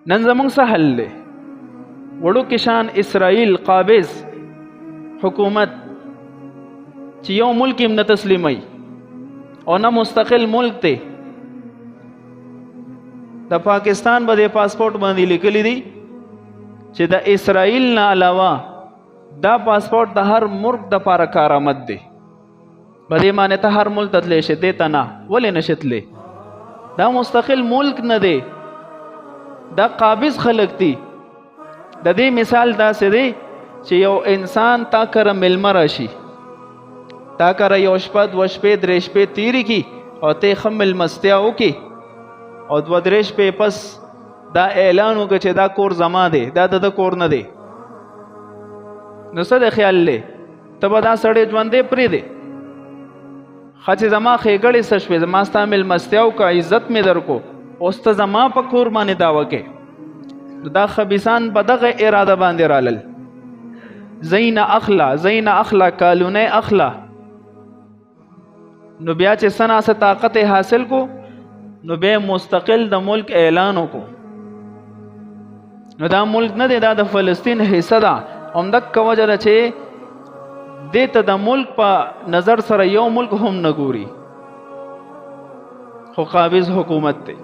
نن زمونږ څه حل دی؟ وړو کې شان اسرائیل قابض حکومت چې یو ملک هم نه تسلیموي او نه مستقل ملک دی. د پاکستان به د پاسپورت باندې لیکلی دی چې د اسرائیل نه علاوه دا پاسپورت د هر ملک د پاره کارآمد دی. بدې معنی ته هر ملک ته تللی شي، دې ته نه. ولې نشي تللی؟ دا مستقل ملک نه دی، دا قابض خلق دي. د دې مثال داسې دی چې یو انسان تا کره ملمه راشي، تا کره یو شپه دوه شپې درې شپې تیرې کي او ته ښه ملمستیا وکړي او دوه درې شپې پس دا اعلان وکړه چې دا کور زما دی، دا د کور نه دی، نو څه د خیال دی؟ ته به دا سړی ژوندی پرېږدې؟ ښه چې زما ښېګړې څه شوې، زما ستا مېلمستیا وکړه، عزت مې درکو، اوس ته زما په کور باندې دعوه کې. دا خبیثان په دغه اراده باندې رالل، زین اخلا کالونه اخلا. نو بیا چې سنا سے طاقت حاصل کو، نو بیا مستقل د ملک اعلان وکړو. نو دا ملک نه دی، دا د فلسطین حصہ ده. همدغه وجه ده چې دې ته د ملک په نظر سره یو ملک هم نه ګوري، خو قابض حکومت دی.